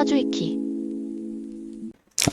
사주이키.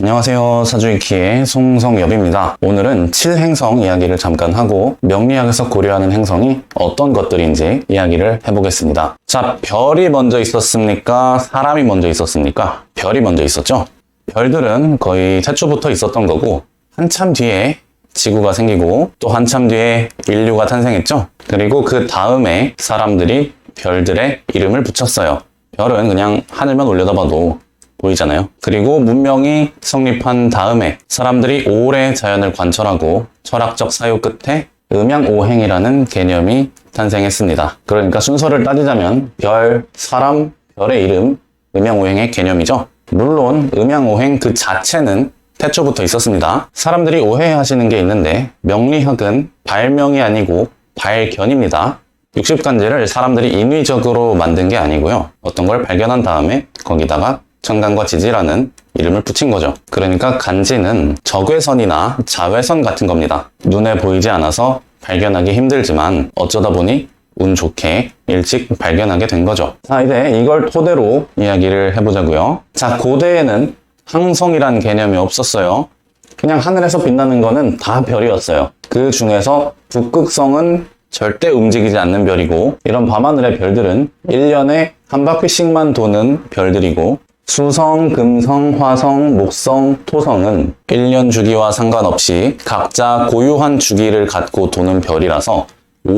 안녕하세요. 사주이키의 송성엽입니다. 오늘은 7행성 이야기를 잠깐 하고 명리학에서 고려하는 행성이 어떤 것들인지 이야기를 해보겠습니다. 자, 별이 먼저 있었습니까? 사람이 먼저 있었습니까? 별이 먼저 있었죠? 별들은 거의 태초부터 있었던 거고 한참 뒤에 지구가 생기고 또 한참 뒤에 인류가 탄생했죠? 그리고 그 다음에 사람들이 별들의 이름을 붙였어요. 별은 그냥 하늘만 올려다봐도 보이잖아요. 그리고 문명이 성립한 다음에 사람들이 오래 자연을 관찰하고 철학적 사유 끝에 음양오행이라는 개념이 탄생했습니다. 그러니까 순서를 따지자면 별, 사람, 별의 이름, 음양오행의 개념이죠. 물론 음양오행 그 자체는 태초부터 있었습니다. 사람들이 오해하시는 게 있는데 명리학은 발명이 아니고 발견입니다. 60간지를 사람들이 인위적으로 만든 게 아니고요. 어떤 걸 발견한 다음에 거기다가 천간과 지지라는 이름을 붙인 거죠. 그러니까 간지는 적외선이나 자외선 같은 겁니다. 눈에 보이지 않아서 발견하기 힘들지만 어쩌다 보니 운 좋게 일찍 발견하게 된 거죠. 자, 이제 이걸 토대로 이야기를 해보자고요. 자, 고대에는 항성이란 개념이 없었어요. 그냥 하늘에서 빛나는 거는 다 별이었어요. 그 중에서 북극성은 절대 움직이지 않는 별이고 이런 밤하늘의 별들은 1년에 한 바퀴씩만 도는 별들이고 수성, 금성, 화성, 목성, 토성은 1년 주기와 상관없이 각자 고유한 주기를 갖고 도는 별이라서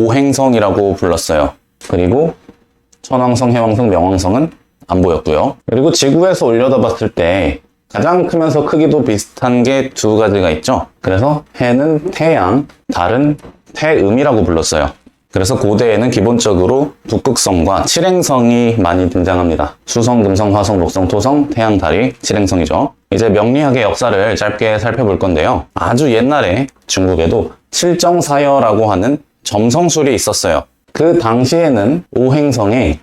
오행성이라고 불렀어요. 그리고 천왕성, 해왕성, 명왕성은 안 보였고요. 그리고 지구에서 올려다봤을 때 가장 크면서 크기도 비슷한 게 두 가지가 있죠. 그래서 해는 태양, 달은 태음이라고 불렀어요. 그래서 고대에는 기본적으로 북극성과 칠행성이 많이 등장합니다. 수성, 금성, 화성, 목성, 토성, 태양, 달이 칠행성이죠. 이제 명리학의 역사를 짧게 살펴볼 건데요. 아주 옛날에 중국에도 칠정사여라고 하는 점성술이 있었어요. 그 당시에는 오행성에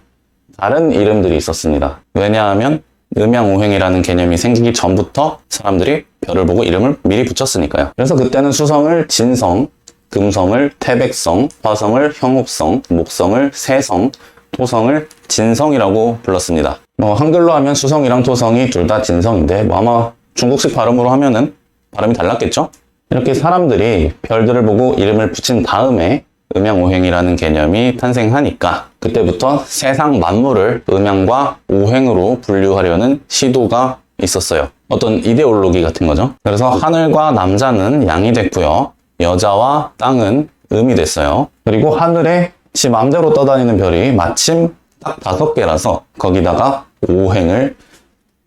다른 이름들이 있었습니다. 왜냐하면 음양오행이라는 개념이 생기기 전부터 사람들이 별을 보고 이름을 미리 붙였으니까요. 그래서 그때는 수성을 진성, 금성을 태백성, 화성을 형옥성, 목성을 세성, 토성을 진성이라고 불렀습니다. 한글로 하면 수성이랑 토성이 둘 다 진성인데 아마 중국식 발음으로 하면은 발음이 달랐겠죠? 이렇게 사람들이 별들을 보고 이름을 붙인 다음에 음양오행이라는 개념이 탄생하니까 그때부터 세상 만물을 음양과 오행으로 분류하려는 시도가 있었어요. 어떤 이데올로기 같은 거죠. 그래서 하늘과 남자는 양이 됐고요. 여자와 땅은 음이 됐어요. 그리고 하늘에 지 맘대로 떠다니는 별이 마침 딱 5개라서 거기다가 오행을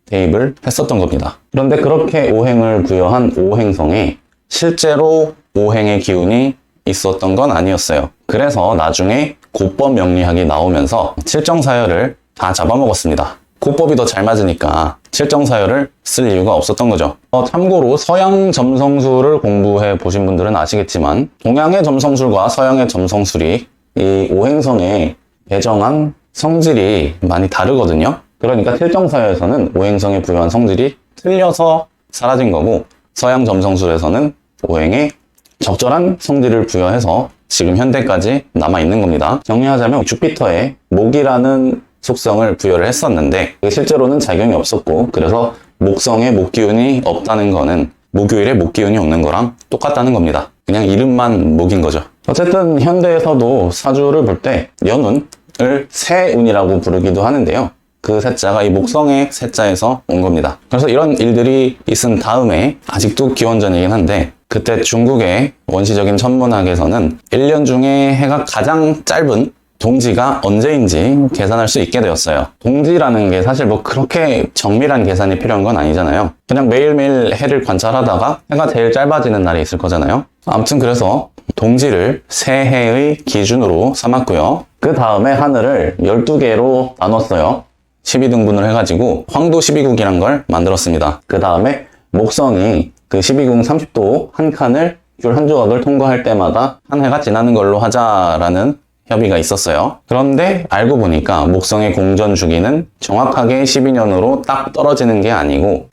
대입을 했었던 겁니다. 그런데 그렇게 오행을 부여한 오행성에 실제로 오행의 기운이 있었던 건 아니었어요. 그래서 나중에 고법 명리학이 나오면서 칠정사여를 다 잡아먹었습니다. 고법이 더 잘 맞으니까 칠정사여를 쓸 이유가 없었던 거죠. 참고로 서양 점성술을 공부해 보신 분들은 아시겠지만 동양의 점성술과 서양의 점성술이 이 오행성에 배정한 성질이 많이 다르거든요. 그러니까 칠정사여에서는 오행성에 부여한 성질이 틀려서 사라진 거고 서양 점성술에서는 오행에 적절한 성질을 부여해서 지금 현대까지 남아있는 겁니다. 정리하자면 주피터에 목이라는 속성을 부여를 했었는데 실제로는 작용이 없었고 그래서 목성에 목기운이 없다는 거는 목요일에 목기운이 없는 거랑 똑같다는 겁니다. 그냥 이름만 목인 거죠. 어쨌든 현대에서도 사주를 볼 때 연운을 세운이라고 부르기도 하는데요. 그 세자가 이 목성의 세자에서 온 겁니다. 그래서 이런 일들이 있은 다음에 아직도 기원전이긴 한데 그때 중국의 원시적인 천문학에서는 1년 중에 해가 가장 짧은 동지가 언제인지 계산할 수 있게 되었어요. 동지라는 게 사실 그렇게 정밀한 계산이 필요한 건 아니잖아요. 그냥 매일매일 해를 관찰하다가 해가 제일 짧아지는 날이 있을 거잖아요. 아무튼 그래서 동지를 새해의 기준으로 삼았고요. 그 다음에 하늘을 12개로 나눴어요. 12등분을 해가지고 황도 12국이란 걸 만들었습니다. 그 다음에 목성이 그 12궁 30도 한 칸을 귤 한 조각을 통과할 때마다 한 해가 지나는 걸로 하자라는 협의가 있었어요. 그런데 알고 보니까 목성의 공전 주기는 정확하게 12년으로 딱 떨어지는 게 아니고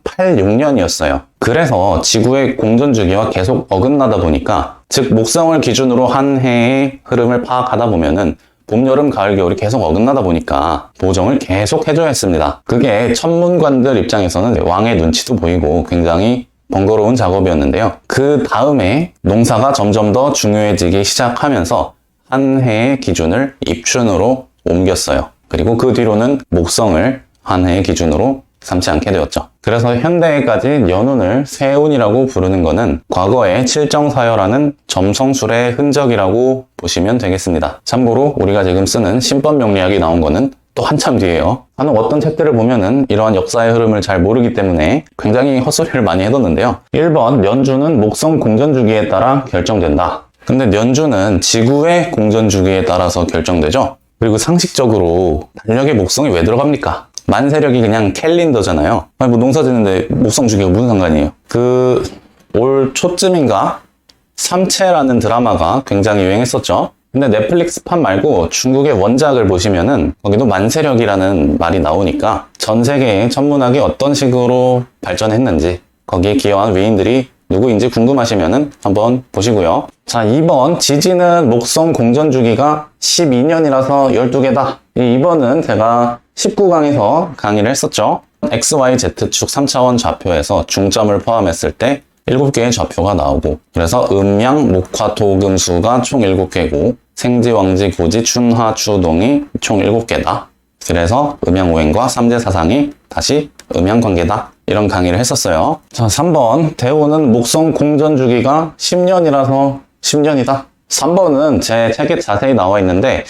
11.86년이었어요. 그래서 지구의 공전 주기와 계속 어긋나다 보니까 즉 목성을 기준으로 한 해의 흐름을 파악하다 보면은 봄, 여름, 가을, 겨울이 계속 어긋나다 보니까 보정을 계속 해줘야 했습니다. 그게 천문관들 입장에서는 왕의 눈치도 보이고 굉장히 번거로운 작업이었는데요. 그 다음에 농사가 점점 더 중요해지기 시작하면서 한 해의 기준을 입춘으로 옮겼어요. 그리고 그 뒤로는 목성을 한 해의 기준으로 삼지 않게 되었죠. 그래서 현대에까지 연운을 세운이라고 부르는 것은 과거의 칠정사여라는 점성술의 흔적이라고 보시면 되겠습니다. 참고로 우리가 지금 쓰는 신법명리학이 나온 거는 또 한참 뒤에요. 간혹 어떤 책들을 보면은 이러한 역사의 흐름을 잘 모르기 때문에 굉장히 헛소리를 많이 해뒀는데요. 1번, 연주는 목성 공전주기에 따라 결정된다. 근데 연주는 지구의 공전주기에 따라서 결정되죠. 그리고 상식적으로 달력에 목성이 왜 들어갑니까? 만세력이 그냥 캘린더잖아요. 아니 뭐 농사 짓는데 목성 주기가 무슨 상관이에요? 올 초쯤인가? 삼체라는 드라마가 굉장히 유행했었죠. 근데 넷플릭스판 말고 중국의 원작을 보시면은 거기도 만세력이라는 말이 나오니까 전 세계의 천문학이 어떤 식으로 발전했는지 거기에 기여한 위인들이 누구인지 궁금하시면은 한번 보시고요. 자, 2번 지지는 목성 공전주기가 12년이라서 12개다. 이 2번은 제가 19강에서 강의를 했었죠. XYZ축 3차원 좌표에서 중점을 포함했을 때 7개의 좌표가 나오고 그래서 음양, 목화, 토, 금, 수가 총 7개고 생지, 왕지, 고지, 춘화, 추동이 총 7개다. 그래서 음양오행과 삼재사상이 다시 음양관계다. 이런 강의를 했었어요. 자, 3번 대우는 목성 공전주기가 10년이라서 10년이다. 3번은 제 책에 자세히 나와 있는데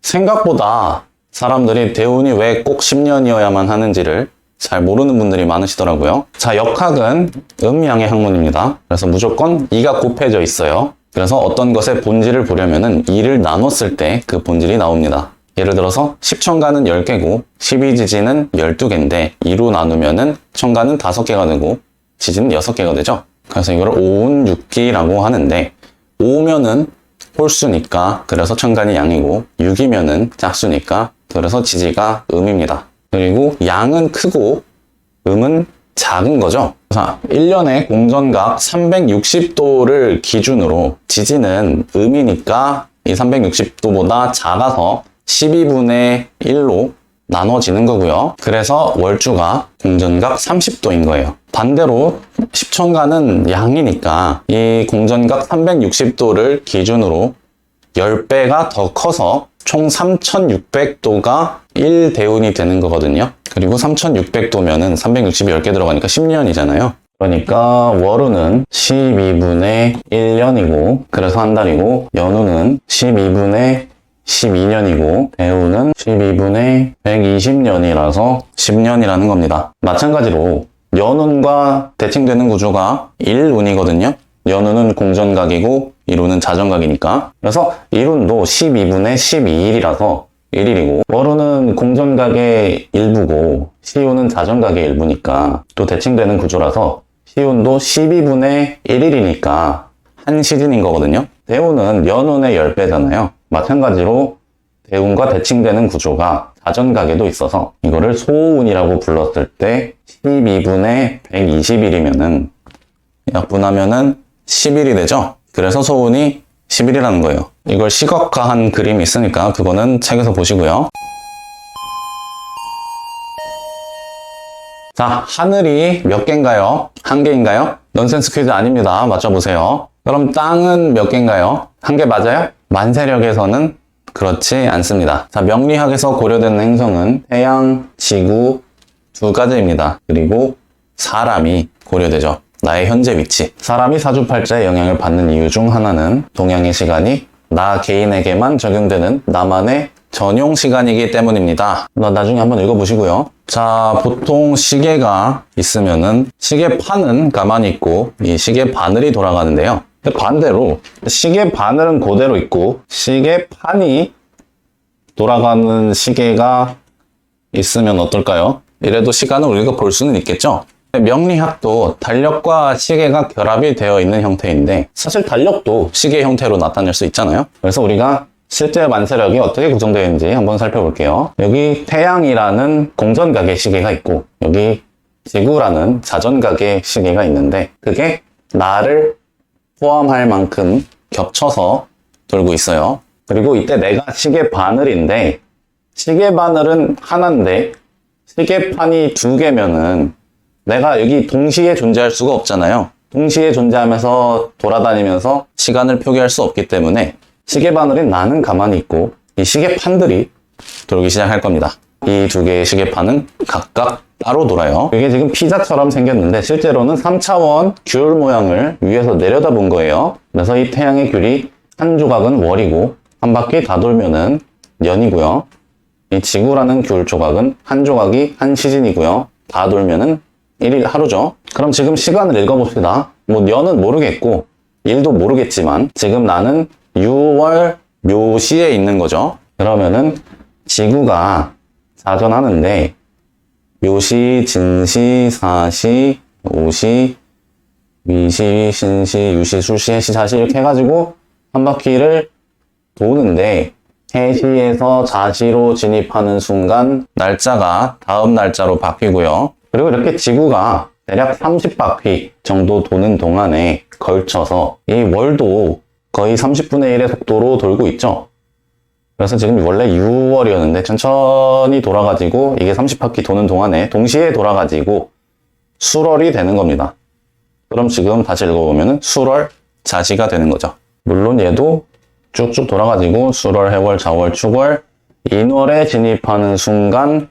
생각보다 사람들이 대운이 왜 꼭 10년이어야만 하는지를 잘 모르는 분들이 많으시더라고요. 자, 역학은 음양의 학문입니다. 그래서 무조건 2가 곱해져 있어요. 그래서 어떤 것의 본질을 보려면은 2를 나눴을 때 그 본질이 나옵니다. 예를 들어서 10천간은 10개고 12지진은 12개인데 2로 나누면은 천간은 5개가 되고 지진은 6개가 되죠. 그래서 이거를 5운 6기라고 하는데 5면은 홀수니까 그래서 천간이 양이고 6이면은 짝수니까 그래서 지지가 음입니다. 그리고 양은 크고 음은 작은 거죠. 자, 1년에 공전각 360도를 기준으로 지지는 음이니까 이 360도보다 작아서 12분의 1로 나눠지는 거고요. 그래서 월주가 공전각 30도인 거예요. 반대로 10천간은 양이니까 이 공전각 360도를 기준으로 10배가 더 커서 총 3600도가 1대운이 되는 거거든요. 그리고 3600도면은 360이 10개 들어가니까 10년이잖아요. 그러니까 월우는 12분의 1년이고 그래서 한 달이고 연우는 12분의 12년이고 대우는 12분의 120년이라서 10년이라는 겁니다. 마찬가지로 연운과 대칭되는 구조가 1운이거든요. 연운은 공전각이고 1운은 자전각이니까 그래서 1운도 12분의 12일이라서 1일이고 월운은 공전각의 일부고 시운은 자전각의 일부니까 또 대칭되는 구조라서 시운도 12분의 1일이니까 한 시즌인 거거든요. 대운은 연운의 10배잖아요. 마찬가지로 대운과 대칭되는 구조가 자전각에도 있어서 이거를 소운이라고 불렀을 때 12분의 120일이면은 약분하면은 10일이 되죠. 그래서 소운이 10일이라는 거예요. 이걸 시각화한 그림이 있으니까 그거는 책에서 보시고요. 자, 하늘이 몇 개인가요? 한 개인가요? 넌센스 퀴즈 아닙니다. 맞춰보세요. 그럼 땅은 몇 개인가요? 한 개 맞아요? 만세력에서는 그렇지 않습니다. 자, 명리학에서 고려되는 행성은 태양, 지구 두 가지입니다. 그리고 사람이 고려되죠. 나의 현재 위치. 사람이 사주팔자에 영향을 받는 이유 중 하나는 동양의 시간이 나 개인에게만 적용되는 나만의 전용 시간이기 때문입니다. 나중에 한번 읽어보시고요. 자, 보통 시계가 있으면은 시계판은 가만히 있고 이 시계 바늘이 돌아가는데요. 반대로 시계 바늘은 그대로 있고 시계판이 돌아가는 시계가 있으면 어떨까요? 이래도 시간을 우리가 볼 수는 있겠죠? 명리학도 달력과 시계가 결합이 되어 있는 형태인데 사실 달력도 시계 형태로 나타낼 수 있잖아요. 그래서 우리가 실제 만세력이 어떻게 구성되어 있는지 한번 살펴볼게요. 여기 태양이라는 공전각의 시계가 있고 여기 지구라는 자전각의 시계가 있는데 그게 나를 포함할 만큼 겹쳐서 돌고 있어요. 그리고 이때 내가 시계 바늘인데, 시계 바늘은 하나인데, 시계판이 두 개면은 내가 여기 동시에 존재할 수가 없잖아요. 동시에 존재하면서 돌아다니면서 시간을 표기할 수 없기 때문에 시계 바늘인 나는 가만히 있고 이 시계판들이 돌기 시작할 겁니다. 이 두 개의 시계판은 각각 따로 돌아요. 이게 지금 피자처럼 생겼는데 실제로는 3차원 귤 모양을 위에서 내려다본 거예요. 그래서 이 태양의 귤이 한 조각은 월이고 한 바퀴 다 돌면은 년이고요. 이 지구라는 귤 조각은 한 조각이 한 시즌이고요. 다 돌면은 1일 하루죠. 그럼 지금 시간을 읽어봅시다. 뭐 년은 모르겠고 일도 모르겠지만 지금 나는 6월 묘시에 있는 거죠. 그러면은 지구가 자전하는데 묘시, 진시, 사시, 오시, 미시, 신시, 유시, 술시, 해시, 자시 이렇게 해가지고 한 바퀴를 도는데 해시에서 자시로 진입하는 순간 날짜가 다음 날짜로 바뀌고요. 그리고 이렇게 지구가 대략 30바퀴 정도 도는 동안에 걸쳐서 이 월도 거의 30분의 1의 속도로 돌고 있죠. 그래서 지금 원래 6월이었는데 천천히 돌아가지고 이게 30바퀴 도는 동안에 동시에 돌아가지고 수월이 되는 겁니다. 그럼 지금 다시 읽어보면 수월 자시가 되는 거죠. 물론 얘도 쭉쭉 돌아가지고 수월, 해월, 자월, 축월, 인월에 진입하는 순간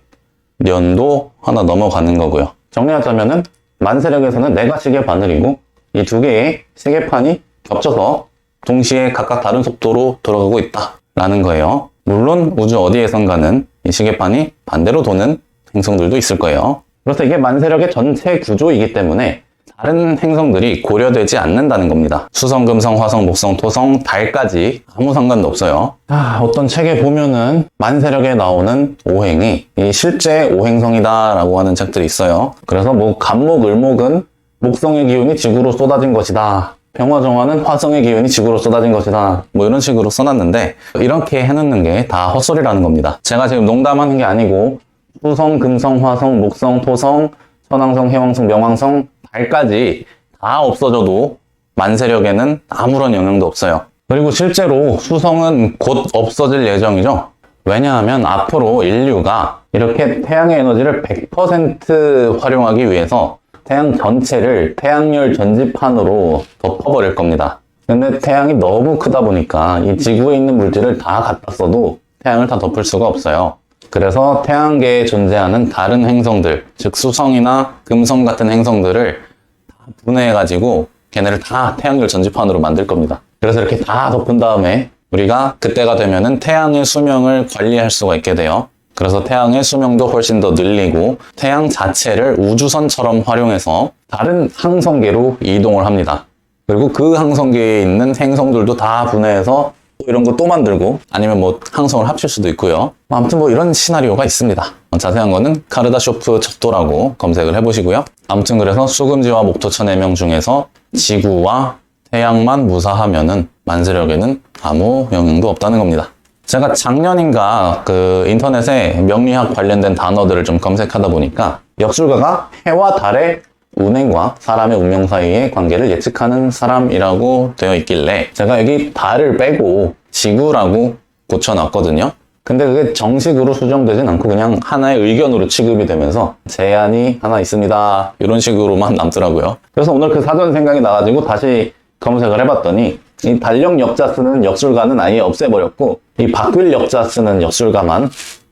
년도 하나 넘어가는 거고요. 정리하자면은 만세력에서는 내가 시계 바늘이고 이 두 개의 시계판이 겹쳐서 동시에 각각 다른 속도로 돌아가고 있다라는 거예요. 물론 우주 어디에선가는 이 시계판이 반대로 도는 행성들도 있을 거예요. 그래서 이게 만세력의 전체 구조이기 때문에 다른 행성들이 고려되지 않는다는 겁니다. 수성, 금성, 화성, 목성, 토성, 달까지 아무 상관도 없어요. 어떤 책에 보면은 만세력에 나오는 오행이 이 실제 오행성이다 라고 하는 책들이 있어요. 그래서 뭐 간목, 을목은 목성의 기운이 지구로 쏟아진 것이다. 병화정화는 화성의 기운이 지구로 쏟아진 것이다. 뭐 이런 식으로 써놨는데 이렇게 해놓는 게 다 헛소리라는 겁니다. 제가 지금 농담하는 게 아니고 수성, 금성, 화성, 목성, 토성, 천왕성, 해왕성, 명왕성, 달까지 다 없어져도 만세력에는 아무런 영향도 없어요. 그리고 실제로 수성은 곧 없어질 예정이죠. 왜냐하면 앞으로 인류가 이렇게 태양의 에너지를 100% 활용하기 위해서 태양 전체를 태양열 전지판으로 덮어버릴 겁니다. 근데 태양이 너무 크다 보니까 이 지구에 있는 물질을 다 갖다 써도 태양을 다 덮을 수가 없어요. 그래서 태양계에 존재하는 다른 행성들, 즉 수성이나 금성 같은 행성들을 다 분해해가지고 걔네를 다 태양열 전지판으로 만들 겁니다. 그래서 이렇게 다 덮은 다음에 우리가 그때가 되면은 태양의 수명을 관리할 수가 있게 돼요. 그래서 태양의 수명도 훨씬 더 늘리고 태양 자체를 우주선처럼 활용해서 다른 항성계로 이동을 합니다. 그리고 그 항성계에 있는 행성들도 다 분해해서 이런 거 또 만들고 아니면 뭐 항성을 합칠 수도 있고요. 아무튼 뭐 이런 시나리오가 있습니다. 자세한 거는 카르다쇼프 척도라고 검색을 해보시고요. 아무튼 그래서 수금지와 목토천 해명 중에서 지구와 태양만 무사하면은 만세력에는 아무 영향도 없다는 겁니다. 제가 작년인가 그 인터넷에 명리학 관련된 단어들을 좀 검색하다 보니까 역술가가 해와 달의 운행과 사람의 운명 사이의 관계를 예측하는 사람이라고 되어 있길래 제가 여기 달을 빼고 지구라고 고쳐놨거든요. 근데 그게 정식으로 수정되진 않고 그냥 하나의 의견으로 취급이 되면서 제안이 하나 있습니다. 이런 식으로만 남더라고요. 그래서 오늘 그 사전 생각이 나가지고 다시 검색을 해봤더니 이 달력 역자 쓰는 역술가는 아예 없애버렸고 이 바뀔 역자 쓰는 역술가만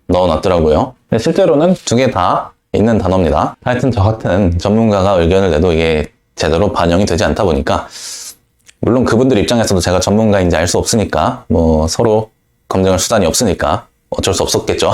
넣어놨더라고요. 근데 실제로는 두 개 다 있는 단어입니다. 하여튼 저 같은 전문가가 의견을 내도 이게 제대로 반영이 되지 않다 보니까 물론 그분들 입장에서도 제가 전문가인지 알 수 없으니까 뭐 서로 검증할 수단이 없으니까 어쩔 수 없었겠죠.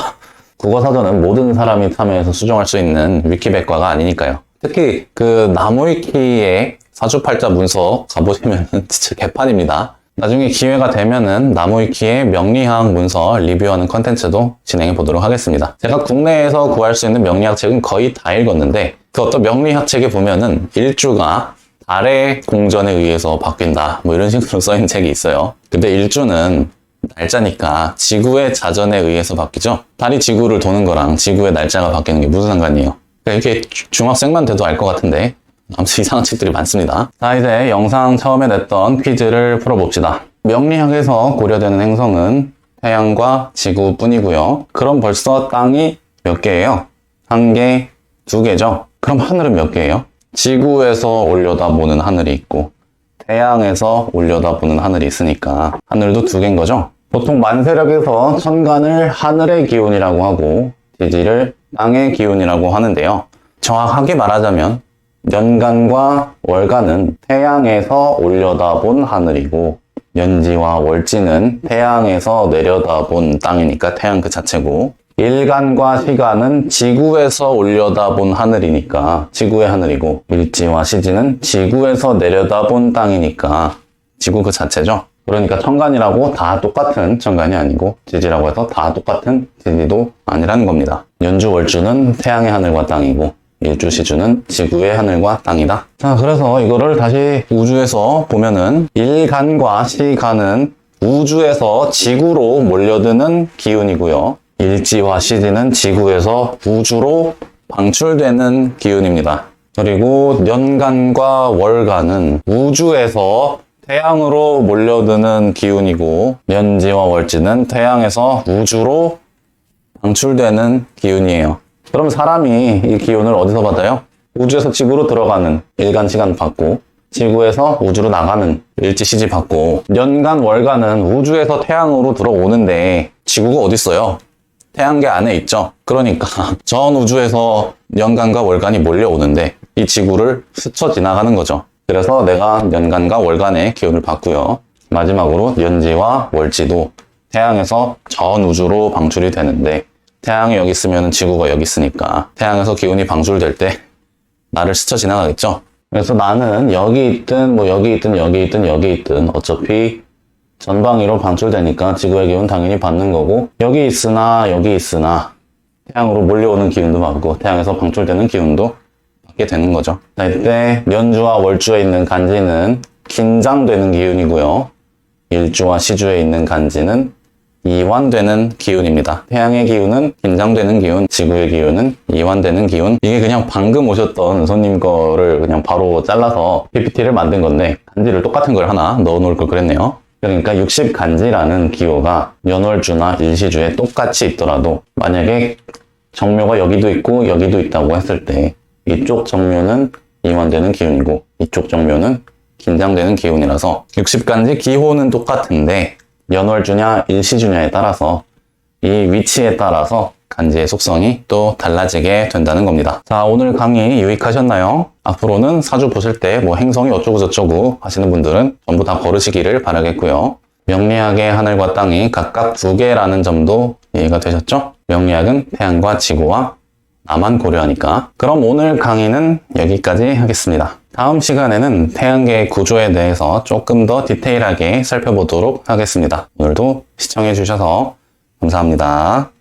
국어사전은 모든 사람이 참여해서 수정할 수 있는 위키백과가 아니니까요. 특히 그 나무위키의 사주팔자 문서 가보시면 진짜 개판입니다. 나중에 기회가 되면은 나무위키의 명리학 문서 리뷰하는 컨텐츠도 진행해 보도록 하겠습니다. 제가 국내에서 구할 수 있는 명리학 책은 거의 다 읽었는데 그 어떤 명리학 책에 보면은 일주가 달의 공전에 의해서 바뀐다 뭐 이런 식으로 써있는 책이 있어요. 근데 일주는 날짜니까 지구의 자전에 의해서 바뀌죠. 달이 지구를 도는 거랑 지구의 날짜가 바뀌는 게 무슨 상관이에요. 그러니까 이게 중학생만 돼도 알 것 같은데 아무튼 이상한 책들이 많습니다. 자, 이제 영상 처음에 냈던 퀴즈를 풀어봅시다. 명리학에서 고려되는 행성은 태양과 지구뿐이고요. 그럼 벌써 땅이 몇 개예요? 1개, 2개죠? 그럼 하늘은 몇 개예요? 지구에서 올려다보는 하늘이 있고 태양에서 올려다보는 하늘이 있으니까 하늘도 2개인 거죠? 보통 만세력에서 천간을 하늘의 기운이라고 하고 지지를 땅의 기운이라고 하는데요. 정확하게 말하자면 연간과 월간은 태양에서 올려다본 하늘이고 연지와 월지는 태양에서 내려다본 땅이니까 태양 그 자체고 일간과 시간은 지구에서 올려다본 하늘이니까 지구의 하늘이고 일지와 시지는 지구에서 내려다본 땅이니까 지구 그 자체죠. 그러니까 천간이라고 다 똑같은 천간이 아니고 지지라고 해서 다 똑같은 지지도 아니라는 겁니다. 연주 월주는 태양의 하늘과 땅이고 일주 시주는 지구의 하늘과 땅이다. 자, 그래서 이거를 다시 우주에서 보면은 일간과 시간은 우주에서 지구로 몰려드는 기운이고요. 일지와 시지는 지구에서 우주로 방출되는 기운입니다. 그리고 연간과 월간은 우주에서 태양으로 몰려드는 기운이고 연지와 월지는 태양에서 우주로 방출되는 기운이에요. 그럼 사람이 이 기운을 어디서 받아요? 우주에서 지구로 들어가는 일간 시간 받고 지구에서 우주로 나가는 일지 시지 받고 연간 월간은 우주에서 태양으로 들어오는데 지구가 어디 있어요? 태양계 안에 있죠. 그러니까 전 우주에서 연간과 월간이 몰려오는데 이 지구를 스쳐 지나가는 거죠. 그래서 내가 연간과 월간의 기운을 받고요. 마지막으로 연지와 월지도 태양에서 전 우주로 방출이 되는데 태양이 여기 있으면 지구가 여기 있으니까 태양에서 기운이 방출될 때 나를 스쳐 지나가겠죠. 그래서 나는 여기 있든 뭐 여기 있든 여기 있든 여기 있든 어차피 전방위로 방출되니까 지구의 기운 당연히 받는 거고 여기 있으나 여기 있으나 태양으로 몰려오는 기운도 받고 태양에서 방출되는 기운도 받게 되는 거죠. 자, 이때 연주와 월주에 있는 간지는 긴장되는 기운이고요. 일주와 시주에 있는 간지는 이완되는 기운입니다. 태양의 기운은 긴장되는 기운, 지구의 기운은 이완되는 기운. 이게 그냥 방금 오셨던 손님 거를 그냥 바로 잘라서 PPT를 만든 건데 간지를 똑같은 걸 하나 넣어 놓을 걸 그랬네요. 그러니까 60간지라는 기호가 연월주나 일시주에 똑같이 있더라도 만약에 정묘가 여기도 있고 여기도 있다고 했을 때 이쪽 정묘는 이완되는 기운이고 이쪽 정묘는 긴장되는 기운이라서 60간지 기호는 똑같은데 연월주냐 일시주냐에 따라서 이 위치에 따라서 간지의 속성이 또 달라지게 된다는 겁니다. 자, 오늘 강의 유익하셨나요? 앞으로는 사주 보실 때 뭐 행성이 어쩌고 저쩌고 하시는 분들은 전부 다 거르시기를 바라겠고요. 명리학의 하늘과 땅이 각각 2개라는 점도 이해가 되셨죠? 명리학은 태양과 지구와 나만 고려하니까. 그럼 오늘 강의는 여기까지 하겠습니다. 다음 시간에는 태양계의 구조에 대해서 조금 더 디테일하게 살펴보도록 하겠습니다. 오늘도 시청해 주셔서 감사합니다.